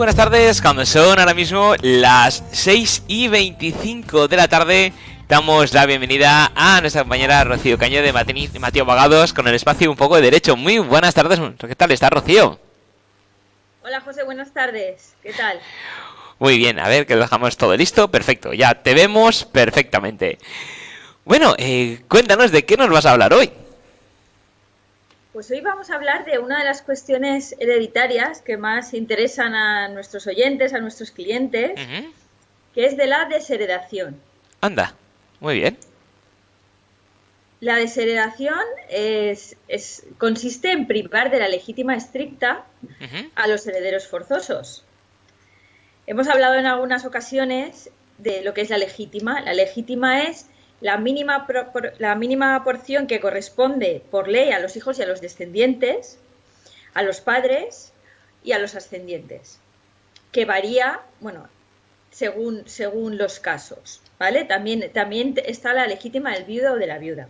buenas tardes, cuando son ahora mismo las 6:25 de la tarde, damos la bienvenida a nuestra compañera Rocío Caño de Mateo Abogados con el espacio Un poco de Derecho. Muy buenas tardes, ¿qué tal está, Rocío? Hola José, buenas tardes, ¿qué tal? Muy bien, a ver que lo dejamos todo listo, perfecto, ya te vemos perfectamente. Bueno, cuéntanos de qué nos vas a hablar hoy. Pues hoy vamos a hablar de una de las cuestiones hereditarias que más interesan a nuestros oyentes, a nuestros clientes, que es de la desheredación. Anda, muy bien. La desheredación consiste en privar de la legítima estricta a los herederos forzosos. Hemos hablado en algunas ocasiones de lo que es la legítima. La legítima es la mínima porción que corresponde por ley a los hijos y a los descendientes, a los padres y a los ascendientes, que varía, bueno, según los casos, ¿vale? También está la legítima del viudo o de la viuda.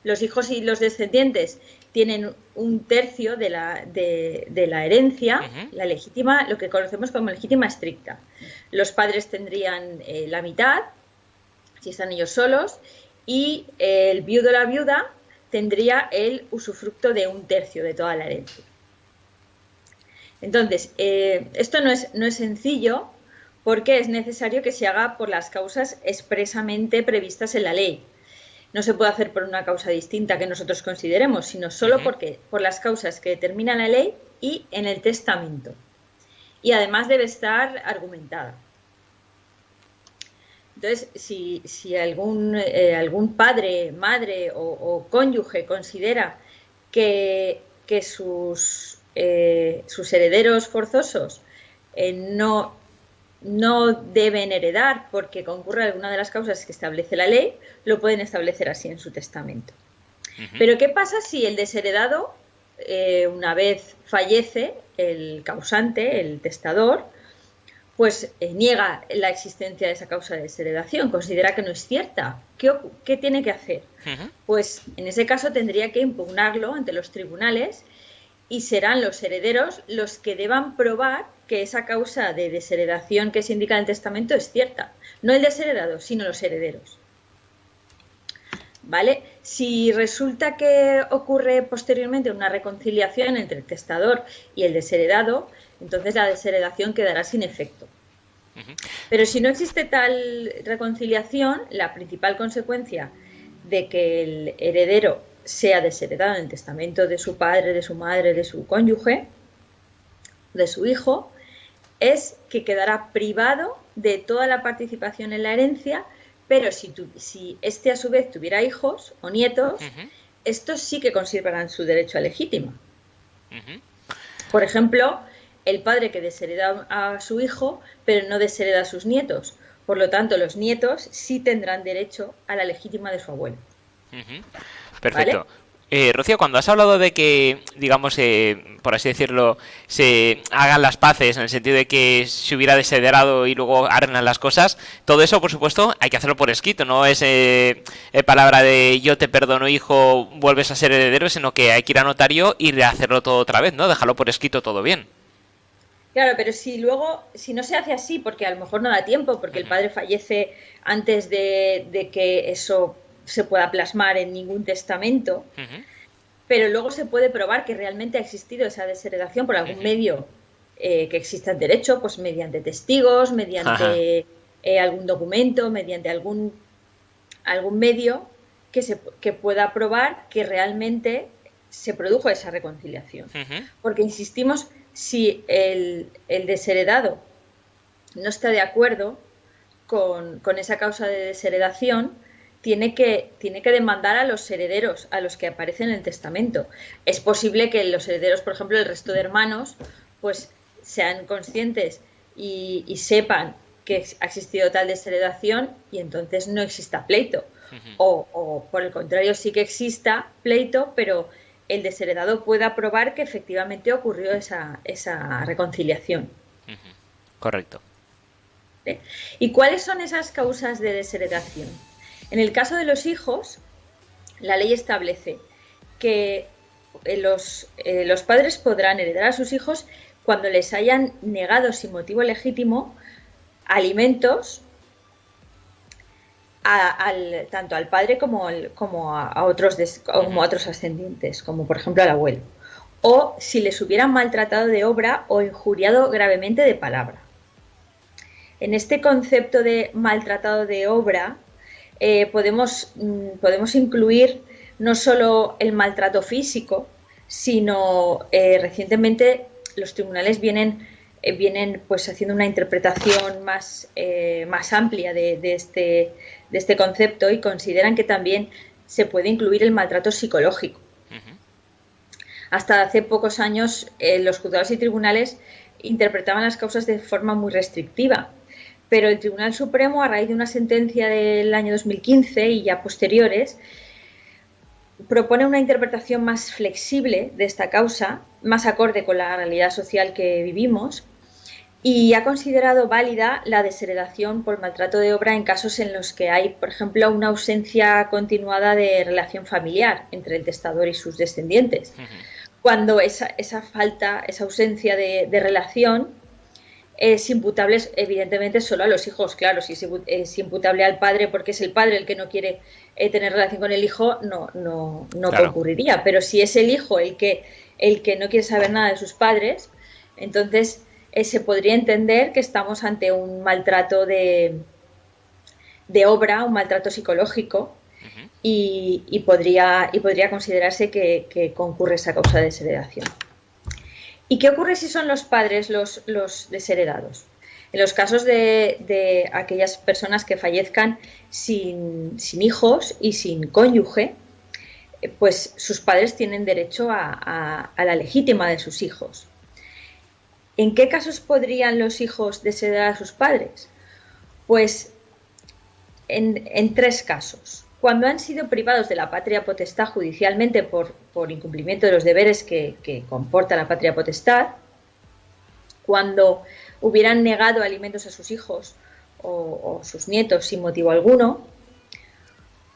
Los hijos y los descendientes tienen un tercio de la herencia, la legítima, lo que conocemos como legítima estricta. Los padres tendrían la mitad, si están ellos solos, y el viudo o la viuda tendría el usufructo de un tercio de toda la herencia. Entonces, esto no es sencillo porque es necesario que se haga por las causas expresamente previstas en la ley. No se puede hacer por una causa distinta que nosotros consideremos, sino solo por las causas que determina la ley y en el testamento. Y además debe estar argumentada. Entonces, si algún padre, madre o cónyuge considera que sus herederos forzosos no deben heredar porque concurre alguna de las causas que establece la ley, lo pueden establecer así en su testamento. Pero ¿qué pasa si el desheredado, una vez fallece el causante, el testador, pues niega la existencia de esa causa de desheredación, considera que no es cierta? ¿Qué tiene que hacer? Pues en ese caso tendría que impugnarlo ante los tribunales y serán los herederos los que deban probar que esa causa de desheredación que se indica en el testamento es cierta. No el desheredado, sino los herederos. ¿Vale? Si resulta que ocurre posteriormente una reconciliación entre el testador y el desheredado, entonces la desheredación quedará sin efecto. Pero si no existe tal reconciliación, la principal consecuencia de que el heredero sea desheredado en el testamento de su padre, de su madre, de su cónyuge, de su hijo, es que quedará privado de toda la participación en la herencia, pero si este a su vez tuviera hijos o nietos, estos sí que conservarán su derecho a legítima. Por ejemplo, el padre que deshereda a su hijo, pero no deshereda a sus nietos. Por lo tanto, los nietos sí tendrán derecho a la legítima de su abuelo. Perfecto. ¿Vale? Rocío, cuando has hablado de que, digamos, por así decirlo, se hagan las paces, en el sentido de que se hubiera desheredado y luego arreglan las cosas, todo eso, por supuesto, hay que hacerlo por escrito, no es palabra de yo te perdono, hijo, vuelves a ser heredero, sino que hay que ir a notario y hacerlo todo otra vez, ¿no? Dejarlo por escrito todo bien. Claro, pero si no se hace así, porque a lo mejor no da tiempo, porque el padre fallece antes de que eso se pueda plasmar en ningún testamento, pero luego se puede probar que realmente ha existido esa desheredación por algún medio que exista en derecho, pues mediante testigos, mediante algún documento, mediante algún medio que pueda probar que realmente se produjo esa reconciliación. Porque insistimos, si el desheredado no está de acuerdo con esa causa de desheredación, tiene que demandar a los herederos, a los que aparecen en el testamento. Es posible que los herederos, por ejemplo, el resto de hermanos, pues sean conscientes y sepan que ha existido tal desheredación y entonces no exista pleito. O por el contrario, sí que exista pleito, pero el desheredado pueda probar que efectivamente ocurrió esa reconciliación. Correcto. ¿Y cuáles son esas causas de desheredación? En el caso de los hijos, la ley establece que los padres podrán heredar a sus hijos, cuando les hayan negado sin motivo legítimo alimentos tanto al padre como a otros ascendientes, como por ejemplo al abuelo, o si les hubieran maltratado de obra o injuriado gravemente de palabra. En este concepto de maltratado de obra podemos incluir no solo el maltrato físico, sino recientemente los tribunales vienen pues haciendo una interpretación más amplia de este concepto, y consideran que también se puede incluir el maltrato psicológico. Hasta hace pocos años los juzgados y tribunales interpretaban las causas de forma muy restrictiva, pero el Tribunal Supremo, a raíz de una sentencia del año 2015 y ya posteriores, propone una interpretación más flexible de esta causa, más acorde con la realidad social que vivimos, y ha considerado válida la desheredación por maltrato de obra en casos en los que hay, por ejemplo, una ausencia continuada de relación familiar entre el testador y sus descendientes. Cuando esa ausencia de relación es imputable, evidentemente, solo a los hijos. Claro, si es imputable al padre porque es el padre el que no quiere tener relación con el hijo, no claro, concurriría. Pero si es el hijo el que no quiere saber nada de sus padres, entonces se podría entender que estamos ante un maltrato de obra, un maltrato psicológico, y podría considerarse que concurre esa causa de desheredación. ¿Y qué ocurre si son los padres los desheredados? En los casos de aquellas personas que fallezcan sin hijos y sin cónyuge, pues sus padres tienen derecho a la legítima de sus hijos. ¿En qué casos podrían los hijos desheredar a sus padres? Pues en 3 casos. Cuando han sido privados de la patria potestad judicialmente por incumplimiento de los deberes que comporta la patria potestad, cuando hubieran negado alimentos a sus hijos o sus nietos sin motivo alguno,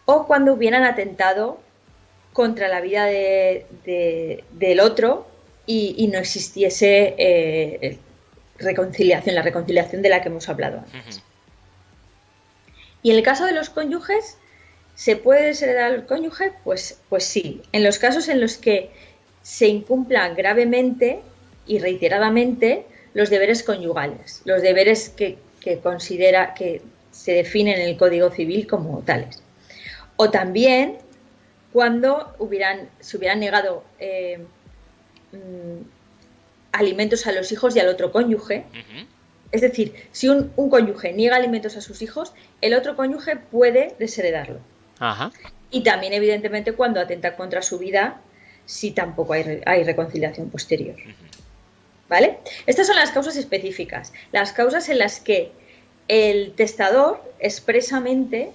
o cuando hubieran atentado contra la vida del otro y no existiese la reconciliación de la que hemos hablado antes. Y en el caso de los cónyuges, ¿se puede desheredar al cónyuge? Pues sí. En los casos en los que se incumplan gravemente y reiteradamente los deberes conyugales, los deberes que considera que se definen en el Código Civil como tales. O también cuando se hubieran negado alimentos a los hijos y al otro cónyuge. Es decir, si un cónyuge niega alimentos a sus hijos, el otro cónyuge puede desheredarlo. Y también, evidentemente, cuando atenta contra su vida, si tampoco hay reconciliación posterior. ¿Vale? Estas son las causas específicas, las causas en las que el testador expresamente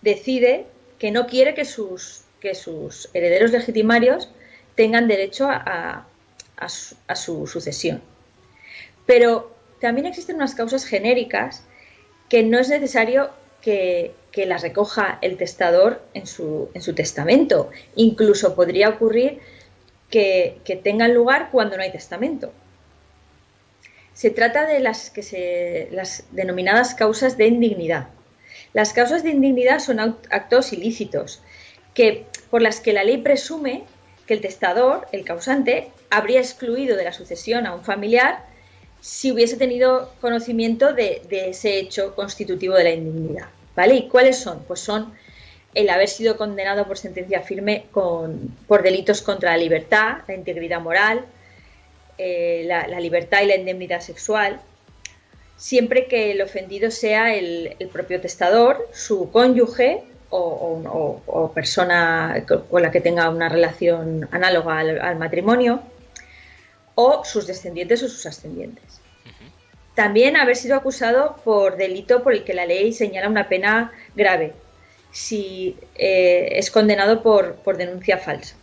decide que no quiere que sus herederos legitimarios tengan derecho a su sucesión. Pero también existen unas causas genéricas que no es necesario que las recoja el testador en su testamento. Incluso podría ocurrir que tengan lugar cuando no hay testamento. Se trata de las denominadas causas de indignidad. Las causas de indignidad son actos ilícitos por las que la ley presume que el testador, el causante, habría excluido de la sucesión a un familiar si hubiese tenido conocimiento de ese hecho constitutivo de la indignidad. ¿Vale? ¿Y cuáles son? Pues son el haber sido condenado por sentencia firme por delitos contra la libertad, la integridad moral, la libertad y la indemnidad sexual, siempre que el ofendido sea el propio testador, su cónyuge o persona con la que tenga una relación análoga al matrimonio, o sus descendientes o sus ascendientes. También haber sido acusado por delito por el que la ley señala una pena grave, si es condenado por denuncia falsa.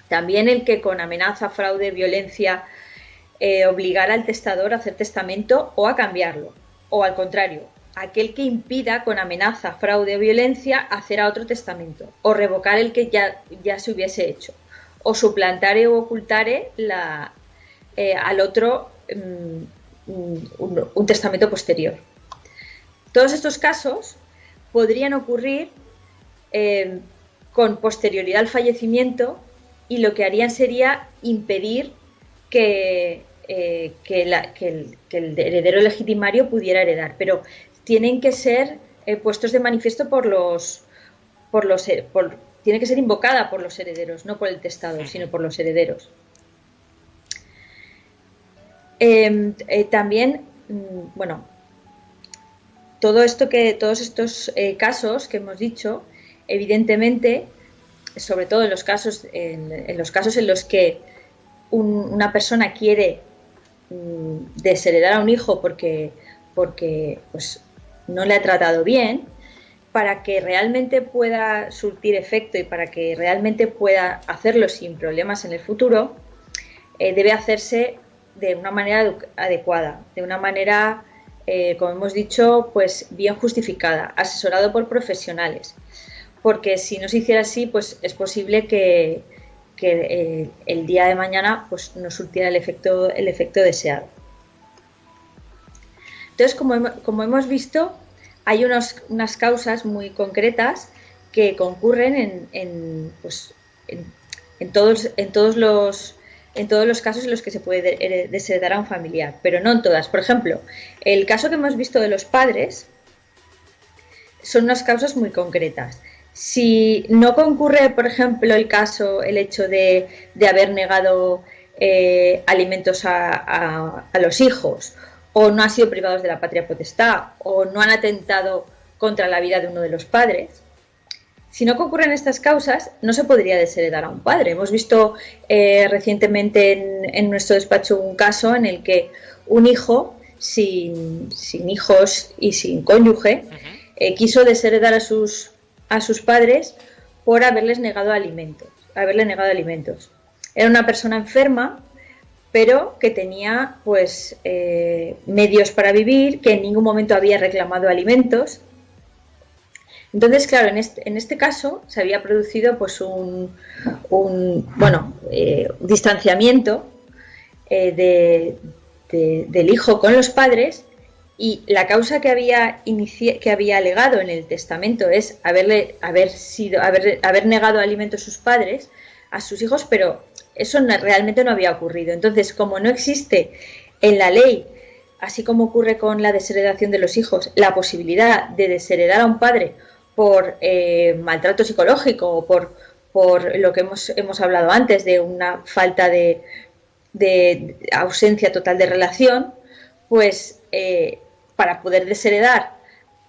También el que con amenaza, fraude, violencia obligara al testador a hacer testamento o a cambiarlo, o al contrario, aquel que impida con amenaza, fraude o violencia hacer a otro testamento, o revocar el que ya se hubiese hecho, o suplantare o ocultare al otro un testamento posterior. Todos estos casos podrían ocurrir con posterioridad al fallecimiento, y lo que harían sería impedir que el heredero legitimario pudiera heredar, pero tienen que ser puestos de manifiesto tiene que ser invocada por los herederos, no por el testador, sino por los herederos. También, bueno, todos estos casos que hemos dicho, evidentemente, sobre todo en los casos en los que una persona quiere desheredar a un hijo porque pues, no le ha tratado bien, para que realmente pueda surtir efecto y para que realmente pueda hacerlo sin problemas en el futuro, debe hacerse de una manera adecuada, de una manera, como hemos dicho, pues bien justificada, asesorado por profesionales, porque si no se hiciera así, pues es posible que el día de mañana pues no surtiera el efecto deseado. Entonces, como hemos visto, hay unas causas muy concretas que concurren en todos los casos en los que se puede desheredar a un familiar, pero no en todas. Por ejemplo, el caso que hemos visto de los padres son unas causas muy concretas. Si no concurre, por ejemplo, el hecho de haber negado alimentos a los hijos, o no han sido privados de la patria potestad, o no han atentado contra la vida de uno de los padres. Si no concurren estas causas, no se podría desheredar a un padre. Hemos visto recientemente en nuestro despacho un caso en el que un hijo sin hijos y sin cónyuge quiso desheredar a sus padres por haberles negado alimentos. Era una persona enferma, pero que tenía pues medios para vivir, que en ningún momento había reclamado alimentos. Entonces, claro, en este caso se había producido pues un distanciamiento del hijo con los padres, y la causa que había alegado en el testamento es haber negado alimentos a sus padres, a sus hijos, pero eso realmente no había ocurrido. Entonces, como no existe en la ley, así como ocurre con la desheredación de los hijos, la posibilidad de desheredar a un padre por maltrato psicológico o por lo que hemos hablado antes, de una falta de ausencia total de relación, pues para poder desheredar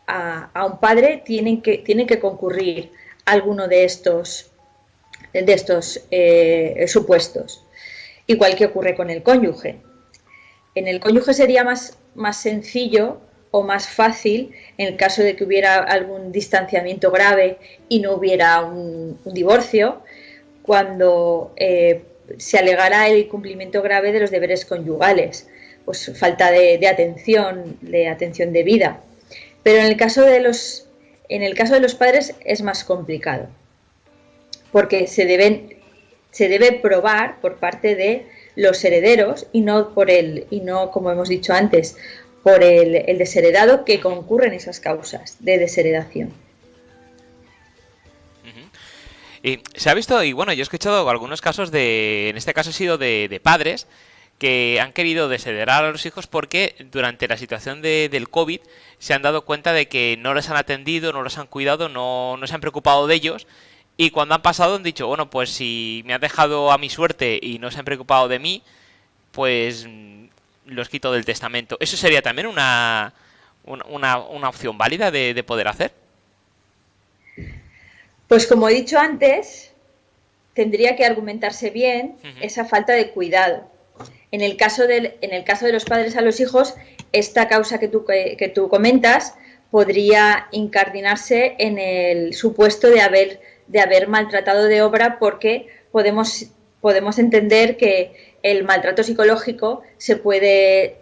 a un padre tienen que concurrir alguno de estos supuestos, igual que ocurre con el cónyuge. En el cónyuge sería más sencillo o más fácil en el caso de que hubiera algún distanciamiento grave y no hubiera un divorcio, cuando se alegara el incumplimiento grave de los deberes conyugales, pues falta de atención debida. Pero en el caso de los padres es más complicado, porque se debe probar por parte de los herederos y no como hemos dicho antes, por el desheredado, que concurren esas causas de desheredación. Y se ha visto, y bueno, yo he escuchado algunos casos en este caso ha sido de padres que han querido desheredar a los hijos porque durante la situación del COVID se han dado cuenta de que no les han atendido, no los han cuidado, no se han preocupado de ellos. Y cuando han pasado han dicho, bueno, pues si me han dejado a mi suerte y no se han preocupado de mí, pues los quito del testamento. ¿Eso sería también una opción válida de poder hacer? Pues como he dicho antes, tendría que argumentarse bien esa falta de cuidado. En el caso de los padres a los hijos, esta causa que tú comentas podría incardinarse en el supuesto de haber maltratado de obra, porque podemos entender que el maltrato psicológico se puede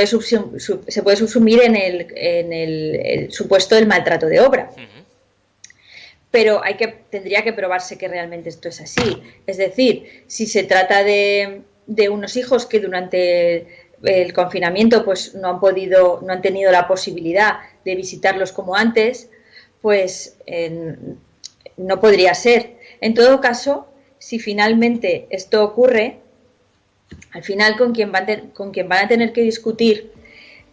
subsumir en el supuesto del maltrato de obra. Pero tendría que probarse que realmente esto es así. Es decir, si se trata de de unos hijos que durante el confinamiento pues no han tenido la posibilidad de visitarlos como antes, pues no podría ser. En todo caso, si finalmente esto ocurre, al final con quien van a tener que discutir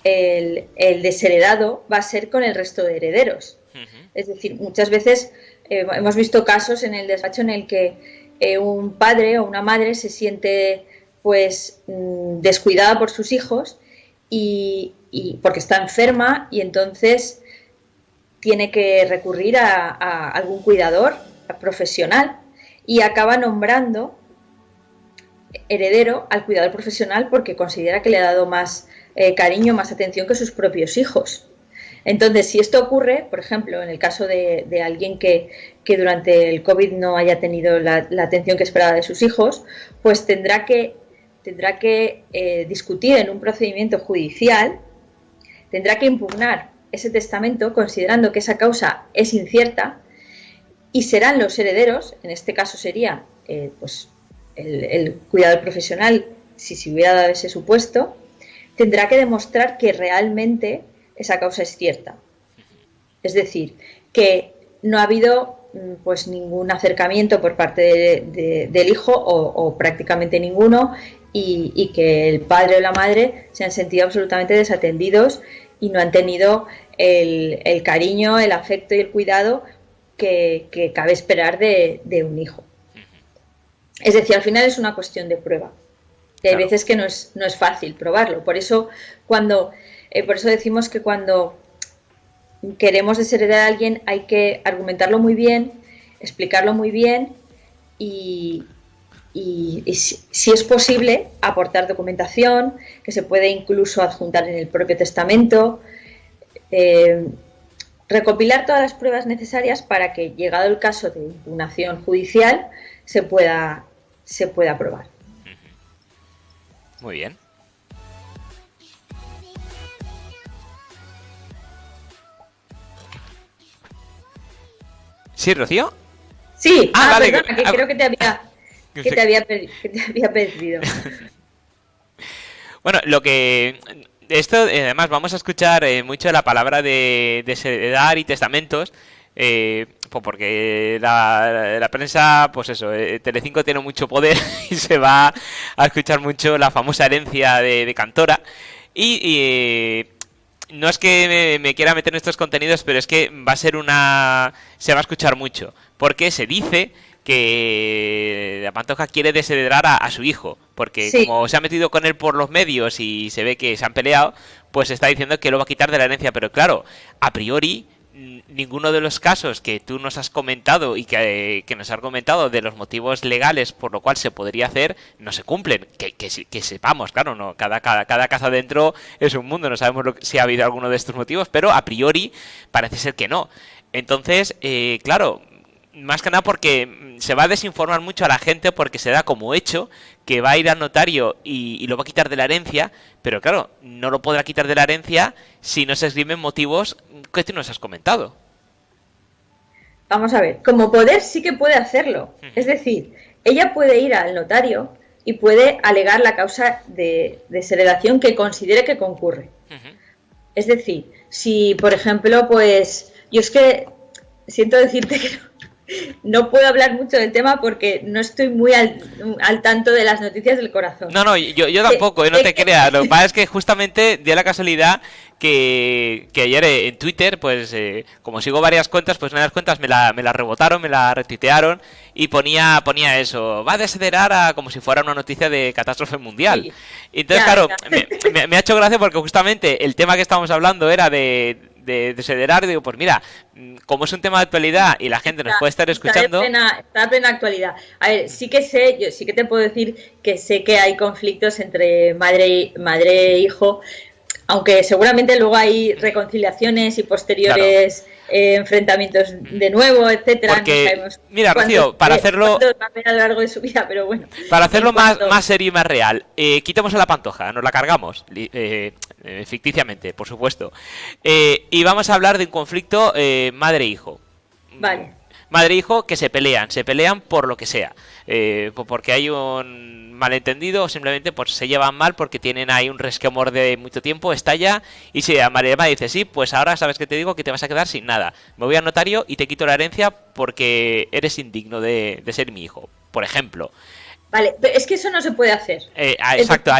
el desheredado va a ser con el resto de herederos. Es decir, muchas veces hemos visto casos en el despacho en el que un padre o una madre se siente pues descuidada por sus hijos y porque está enferma, y entonces tiene que recurrir a algún cuidador profesional y acaba nombrando heredero al cuidador profesional porque considera que le ha dado más cariño, más atención que sus propios hijos. Entonces, si esto ocurre, por ejemplo, en el caso de alguien que durante el COVID no haya tenido la atención que esperaba de sus hijos, pues tendrá que discutir en un procedimiento judicial, tendrá que impugnar ese testamento considerando que esa causa es incierta, y serán los herederos, en este caso sería pues el cuidador profesional, si se hubiera dado ese supuesto, tendrá que demostrar que realmente esa causa es cierta. Es decir, que no ha habido pues ningún acercamiento por parte del hijo o prácticamente ninguno, y que el padre o la madre se han sentido absolutamente desatendidos y no han tenido el cariño, el afecto y el cuidado que cabe esperar de un hijo. Es decir, al final es una cuestión de prueba. Y hay veces que no es fácil probarlo. Por eso decimos que cuando queremos desheredar a alguien hay que argumentarlo muy bien, explicarlo muy bien y si es posible, aportar documentación que se puede incluso adjuntar en el propio testamento, recopilar todas las pruebas necesarias para que, llegado el caso de impugnación judicial, se pueda probar. Muy bien. ¿Sí, Rocío? Sí, vale, perdona, que creo que te había perdido. Bueno, esto, además, vamos a escuchar mucho la palabra de desheredar y testamentos, pues porque la prensa, pues eso, Telecinco tiene mucho poder y se va a escuchar mucho la famosa herencia de Cantora. Y no es que me quiera meter en estos contenidos, pero es que se va a escuchar mucho, porque se dice que la Pantoja quiere desheredar a su hijo, porque sí, como se ha metido con él por los medios y se ve que se han peleado, pues está diciendo que lo va a quitar de la herencia. Pero claro, a priori, ninguno de los casos que tú nos has comentado y que nos has comentado de los motivos legales por lo cual se podría hacer, no se cumplen. Que sepamos, claro, no, cada caso adentro es un mundo, no sabemos si ha habido alguno de estos motivos, pero a priori parece ser que no. Entonces, claro, más que nada porque se va a desinformar mucho a la gente, porque se da como hecho que va a ir al notario y lo va a quitar de la herencia, pero claro, no lo podrá quitar de la herencia si no se esgrimen motivos que tú nos has comentado. Vamos a ver, como poder sí que puede hacerlo. Es decir, ella puede ir al notario y puede alegar la causa de desheredación que considere que concurre. Es decir, si por ejemplo, pues yo es que siento decirte que no puedo hablar mucho del tema porque no estoy muy al tanto de las noticias del corazón. No, yo tampoco, no te creas. Lo que pasa es que justamente dio la casualidad que ayer en Twitter, pues como sigo varias cuentas, pues una de las cuentas me la rebotaron, me la retuitearon y ponía eso, va a desheredar como si fuera una noticia de catástrofe mundial. Sí. Entonces, claro, me ha hecho gracia porque justamente el tema que estábamos hablando era de desheredar. Digo, pues mira, como es un tema de actualidad y la gente nos puede estar escuchando... Está de plena actualidad. A ver, sí que sé, yo sí que te puedo decir que sé que hay conflictos entre madre e hijo, aunque seguramente luego hay reconciliaciones y posteriores enfrentamientos de nuevo, etcétera. Porque, no sabemos mira, Rocío, para hacerlo... va a ver a lo largo de su vida, pero bueno. Para hacerlo más serio y más real, quitamos a la Pantoja, nos la cargamos, ficticiamente, por supuesto. Y vamos a hablar de un conflicto madre-hijo. Vale. madre e hijo que se pelean por lo que sea, porque hay un malentendido o simplemente pues se llevan mal porque tienen ahí un resquemor de mucho tiempo, estalla y si a madre dice, sí, pues ahora sabes que te digo que te vas a quedar sin nada, me voy al notario y te quito la herencia porque eres indigno de ser mi hijo, por ejemplo. Vale, pero es que eso no se puede hacer. Exacto,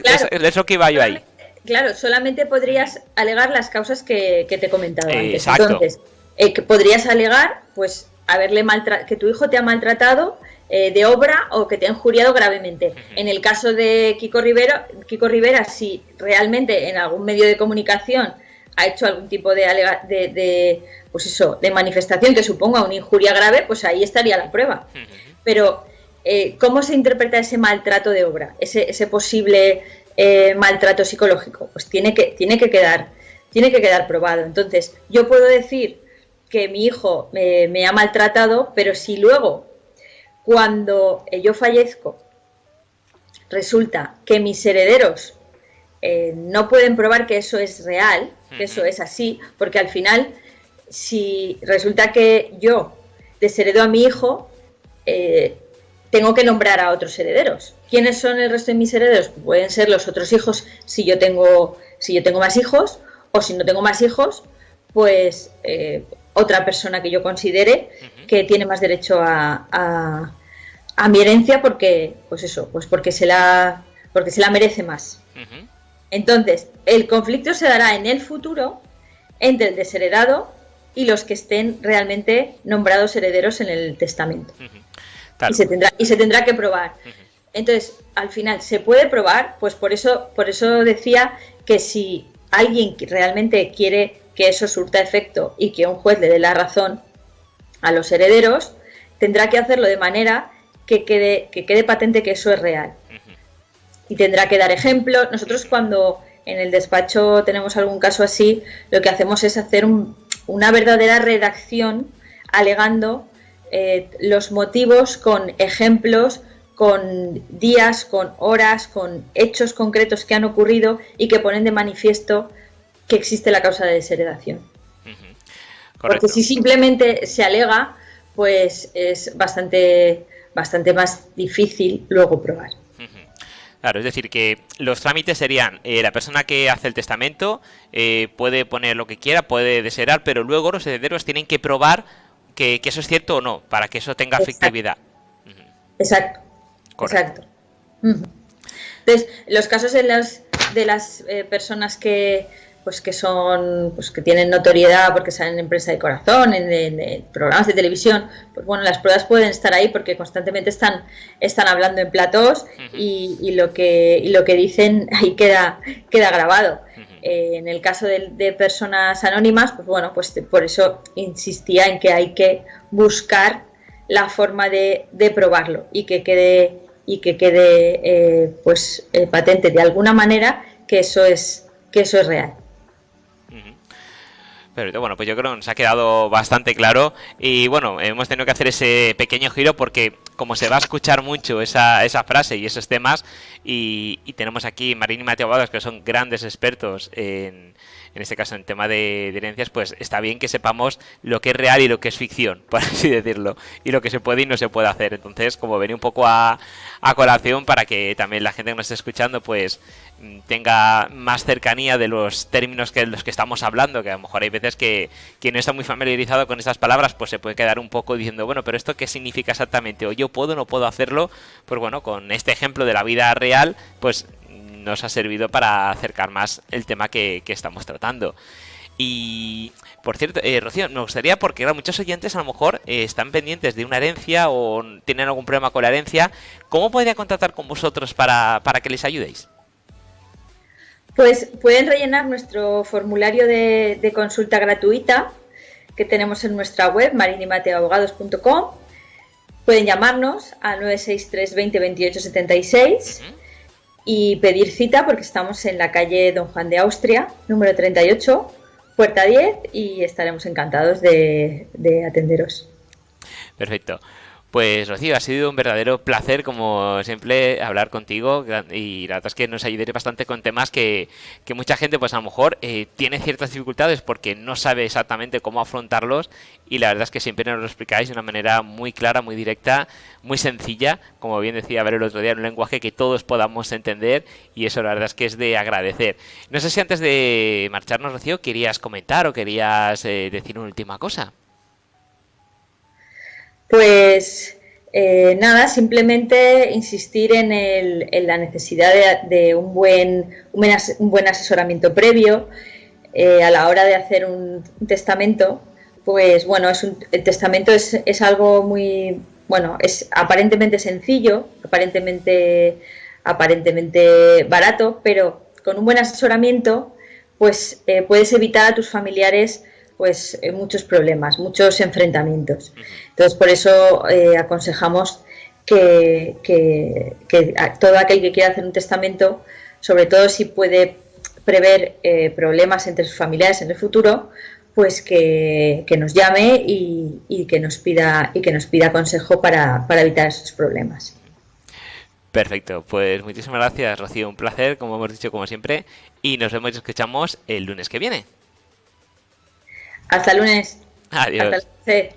claro, es lo que iba yo ahí. Claro, solamente podrías alegar las causas que te he comentado antes. Exacto. Entonces, que podrías alegar, pues, que tu hijo te ha maltratado de obra o que te ha injuriado gravemente. En el caso de Kiko Rivera, si realmente en algún medio de comunicación ha hecho algún tipo de manifestación que suponga una injuria grave, pues ahí estaría la prueba. Pero ¿cómo se interpreta ese maltrato de obra, ese posible maltrato psicológico? Pues tiene que quedar probado. Entonces, yo puedo decir que mi hijo me ha maltratado, pero si luego, cuando yo fallezco, resulta que mis herederos no pueden probar que eso es real, que eso es así, porque al final, si resulta que yo desheredo a mi hijo, tengo que nombrar a otros herederos. ¿Quiénes son el resto de mis herederos? Pueden ser los otros hijos si yo tengo más hijos, o si no tengo más hijos, pues otra persona que yo considere que tiene más derecho a mi herencia porque se la merece más. Entonces, el conflicto se dará en el futuro entre el desheredado y los que estén realmente nombrados herederos en el testamento. Claro. Y se tendrá que probar. Entonces, al final, ¿se puede probar? Pues por eso decía que si alguien realmente quiere que eso surta efecto y que un juez le dé la razón a los herederos, tendrá que hacerlo de manera que quede patente que eso es real. Y tendrá que dar ejemplos. Nosotros, cuando en el despacho tenemos algún caso así, lo que hacemos es hacer una verdadera redacción alegando los motivos con ejemplos, con días, con horas, con hechos concretos que han ocurrido y que ponen de manifiesto que existe la causa de desheredación. Porque si simplemente se alega, pues es bastante más difícil luego probar. Claro, es decir, que los trámites serían, la persona que hace el testamento puede poner lo que quiera, puede desheredar, pero luego los herederos tienen que probar que eso es cierto o no, para que eso tenga efectividad. Exacto. Correcto. Entonces, los casos de las personas que tienen notoriedad porque salen en prensa de corazón, en programas de televisión, pues bueno, las pruebas pueden estar ahí porque constantemente están hablando en platós y lo que dicen ahí queda grabado. En el caso de personas anónimas, pues bueno, pues por eso insistía en que hay que buscar la forma de probarlo y que quede patente de alguna manera que eso es real. Pero bueno, pues yo creo que nos ha quedado bastante claro y bueno, hemos tenido que hacer ese pequeño giro porque como se va a escuchar mucho esa frase y esos temas y tenemos aquí Marín y Mateo Abogados que son grandes expertos en este caso en tema de herencias, pues está bien que sepamos lo que es real y lo que es ficción, por así decirlo, y lo que se puede y no se puede hacer. Entonces, como venía un poco a colación para que también la gente que nos esté escuchando pues tenga más cercanía de los términos que los que estamos hablando, que a lo mejor hay veces que quien no está muy familiarizado con estas palabras pues se puede quedar un poco diciendo, bueno, pero ¿esto qué significa exactamente? O yo puedo o no puedo hacerlo. Pues bueno, con este ejemplo de la vida real pues nos ha servido para acercar más el tema que estamos tratando. Y, por cierto, Rocío, me gustaría, porque claro, muchos oyentes a lo mejor están pendientes de una herencia o tienen algún problema con la herencia. ¿Cómo podría contactar con vosotros para que les ayudéis? Pues pueden rellenar nuestro formulario de consulta gratuita que tenemos en nuestra web, marinimateoabogados.com. Pueden llamarnos al 963 20 28 76 y pedir cita porque estamos en la calle Don Juan de Austria, número 38, puerta 10, y estaremos encantados de atenderos. Perfecto. Pues Rocío, ha sido un verdadero placer, como siempre, hablar contigo y la verdad es que nos ayudaré bastante con temas que mucha gente, pues a lo mejor tiene ciertas dificultades porque no sabe exactamente cómo afrontarlos y la verdad es que siempre nos lo explicáis de una manera muy clara, muy directa, muy sencilla, como bien decía ver el otro día, en un lenguaje que todos podamos entender y eso la verdad es que es de agradecer. No sé si antes de marcharnos, Rocío, querías comentar o querías decir una última cosa. Pues nada, simplemente insistir en la necesidad de un buen asesoramiento previo a la hora de hacer un testamento. Pues bueno, el testamento es algo muy, bueno, es aparentemente sencillo, aparentemente barato, pero con un buen asesoramiento pues puedes evitar a tus familiares pues muchos problemas, muchos enfrentamientos. Entonces, por eso aconsejamos que todo aquel que quiera hacer un testamento, sobre todo si puede prever problemas entre sus familiares en el futuro, pues que nos llame y que nos pida consejo para evitar esos problemas. Perfecto, pues muchísimas gracias, Rocío, un placer, como hemos dicho, como siempre, y nos vemos y escuchamos el lunes que viene. Hasta el lunes. Hasta Adiós. lunes.